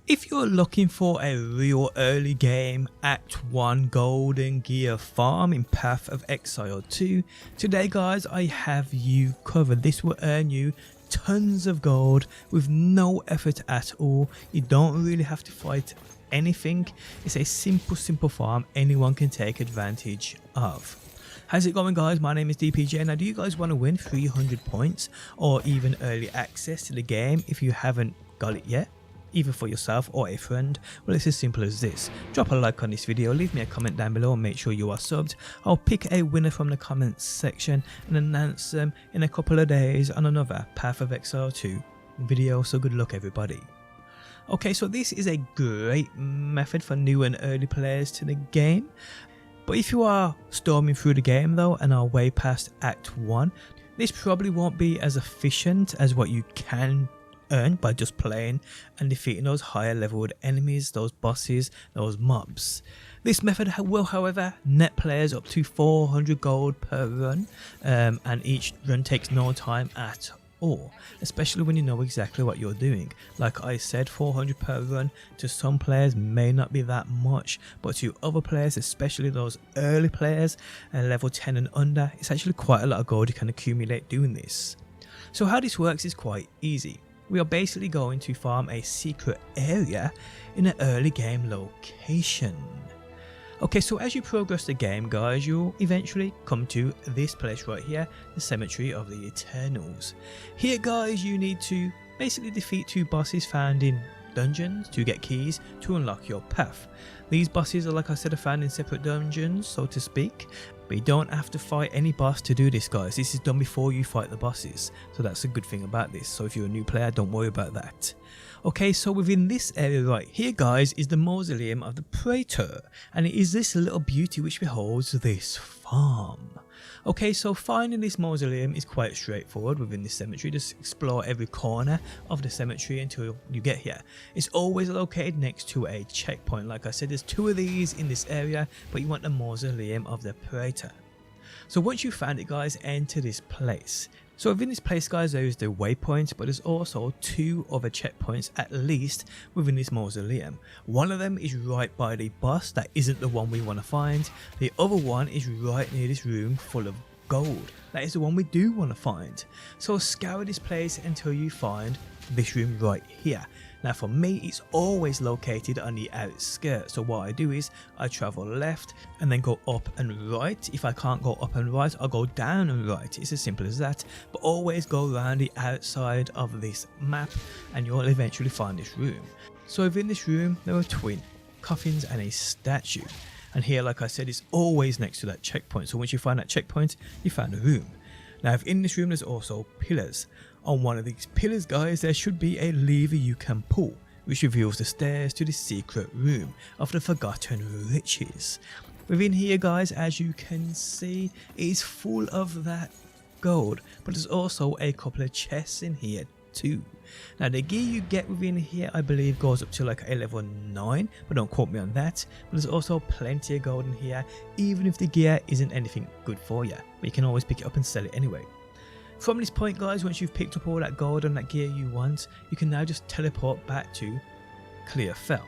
If you're looking for a real early game Act 1 golden gear farm in Path of Exile 2, today guys I have you covered. This will earn you tons of gold with no effort at all. You don't really have to fight anything. It's a simple farm anyone can take advantage of. How's it going guys? My name is DPJ. Now do you guys want to win 300 points or even early access to the game if you haven't got it yet? Either for yourself or a friend? Well, it's as simple as this. Drop a like on this video, leave me a comment down below and make sure you are subbed. I'll pick a winner from the comments section and announce them in a couple of days on another Path of Exile 2 video, so good luck everybody. Okay, so this is a great method for new and early players to the game. But if you are storming through the game though and are way past Act 1, this probably won't be as efficient as what you can earn by just playing and defeating those higher leveled enemies, those bosses, those mobs. This method will however net players up to 400 gold per run, and each run takes no time at all, especially when you know exactly what you're doing. Like I said, 400 per run to some players may not be that much, but to other players, especially those early players level 10 and under, it's actually quite a lot of gold you can accumulate doing this. So how this works is quite easy. We are basically going to farm a secret area in an early game location. Okay, so as you progress the game guys, you'll eventually come to this place right here, the Cemetery of the Eternals. Here guys, you need to basically defeat two bosses found in dungeons to get keys to unlock your path. These bosses are, like I said, are found in separate dungeons, so to speak, but you don't have to fight any boss to do this guys. This is done before you fight the bosses, so that's a good thing about this. So if you're a new player, don't worry about that. Okay, so within this area right here guys is the mausoleum of the Praetor, and it is this little beauty which beholds this farm. Okay, so finding this mausoleum is quite straightforward within this cemetery. Just explore every corner of the cemetery until you get here. It's always located next to a checkpoint. Like I said, there's two of these in this area, but you want the mausoleum of the Praetor. So once you found it guys, enter this place. So within this place guys, there is the waypoint, but there's also two other checkpoints at least within this mausoleum. One of them is right by the boss, that isn't the one we want to find. The other one is right near this room full of gold, that is the one we do want to find. So scour this place until you find this room right here. Now for me, it's always located on the outskirts, so what I do is I travel left and then go up and right. If I can't go up and right, I'll go down and right. It's as simple as that, but always go around the outside of this map and you'll eventually find this room. So within this room there are twin coffins and a statue, and here, like I said, it's always next to that checkpoint. So once you find that checkpoint, you find a room. Now in this room there's also pillars. On one of these pillars guys, there should be a lever you can pull, which reveals the stairs to the secret room of the forgotten riches. Within here guys, as you can see, it is full of that gold, but there's also a couple of chests in here too. Now the gear you get within here I believe goes up to like a level 9, but don't quote me on that. But there's also plenty of gold in here, even if the gear isn't anything good for you, but you can always pick it up and sell it anyway. From this point guys, once you've picked up all that gold and that gear you want, you can now just teleport back to Clearfell.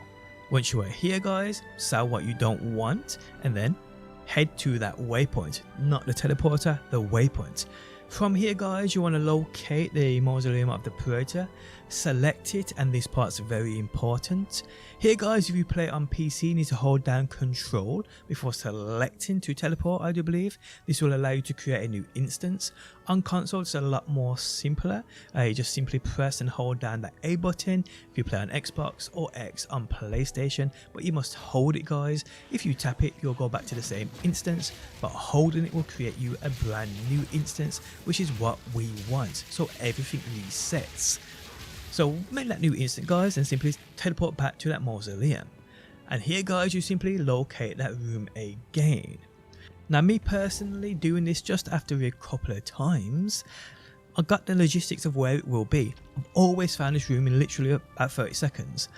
Once you are here guys, sell what you don't want and then head to that waypoint, not the teleporter, the waypoint. From here guys, you want to locate the mausoleum of the Praetor, select it, and this part's very important. Here guys, if you play on PC, you need to hold down Control before selecting to teleport, I do believe. This will allow you to create a new instance. On console it's a lot more simpler. You just simply press and hold down the A button if you play on Xbox, or X on PlayStation, but you must hold it guys. If you tap it you'll go back to the same instance, but holding it will create you a brand new instance, which is what we want, so everything resets. So make that new instant guys and simply teleport back to that mausoleum, and here guys you simply locate that room again. Now me personally doing this just after a couple of times, I got the logistics of where it will be. I've always found this room in literally about 30 seconds.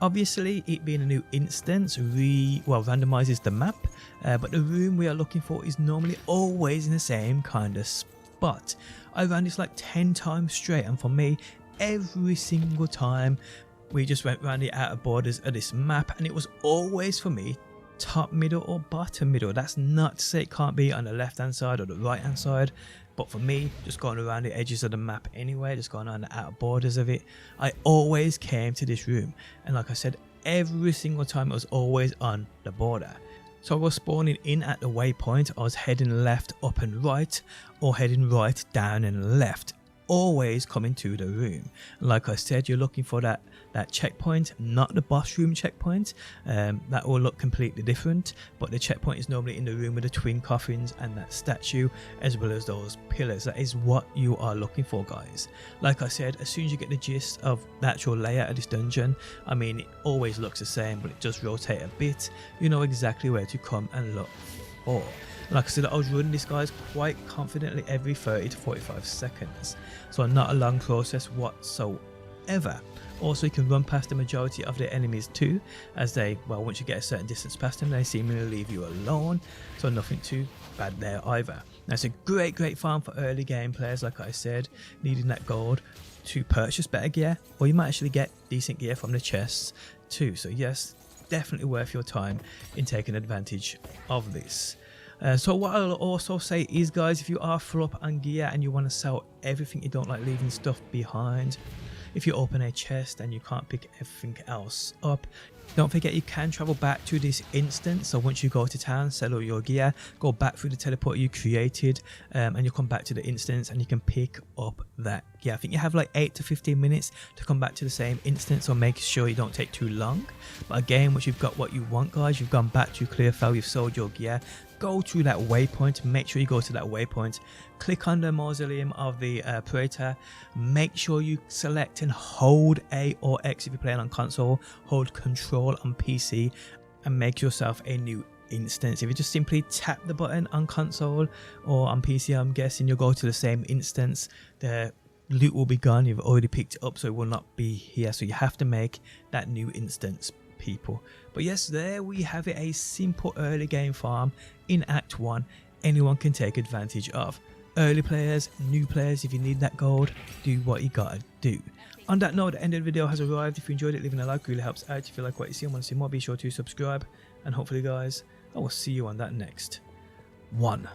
Obviously it being a new instance randomizes the map, but the room we are looking for is normally always in the same kind of spot. I ran this like 10 times straight, and for me every single time we just went around the outer borders of this map, and it was always for me top middle or bottom middle. That's not to say it can't be on the left hand side or the right hand side, but for me, just going around the edges of the map anyway, just going on the outer borders of it, I always came to this room, and like I said, every single time it was always on the border. So I was spawning in at the waypoint, I was heading left up and right, or heading right down and left, always coming to the room. Like I said, you're looking for that checkpoint, not the boss room checkpoint. That will look completely different, but the checkpoint is normally in the room with the twin coffins and that statue, as well as those pillars. That is what you are looking for, guys. Like I said, as soon as you get the gist of the actual layout of this dungeon, I mean, it always looks the same, but it does rotate a bit. You know exactly where to come and look for. Like I said, I was running this, guys, quite confidently every 30 to 45 seconds, so not a long process whatsoever. Also, you can run past the majority of the enemies too, as they, well, once you get a certain distance past them, they seemingly leave you alone, so nothing too bad there either. Now, it's a great farm for early game players, like I said, needing that gold to purchase better gear, or you might actually get decent gear from the chests too. So yes, definitely worth your time in taking advantage of this. So what I'll also say is, guys, if you are full up on gear and you want to sell everything, you don't like leaving stuff behind, if you open a chest and you can't pick everything else up, don't forget you can travel back to this instance. So once you go to town, sell all your gear, go back through the teleport you created, and you come back to the instance and you can pick up that gear. I think you have like 8 to 15 minutes to come back to the same instance, so make sure you don't take too long. But again, once you've got what you want, guys, you've gone back to Clearfell, you've sold your gear, go to that waypoint, make sure you go to that waypoint, click on the mausoleum of the Praetor, make sure you select and hold A or X if you're playing on console, hold control on PC, and make yourself a new instance. If you just simply tap the button on console or on PC, I'm guessing you'll go to the same instance, the loot will be gone, you've already picked it up, so it will not be here, so you have to make that new instance, people. But yes, there we have it, a simple early game farm in Act 1 anyone can take advantage of. Early players, new players, if you need that gold, do what you gotta do. On that note, the end of the video has arrived. If you enjoyed it, leaving a like really helps out. If you like what you see and want to see more, be sure to subscribe, and hopefully, guys, I will see you on that next one.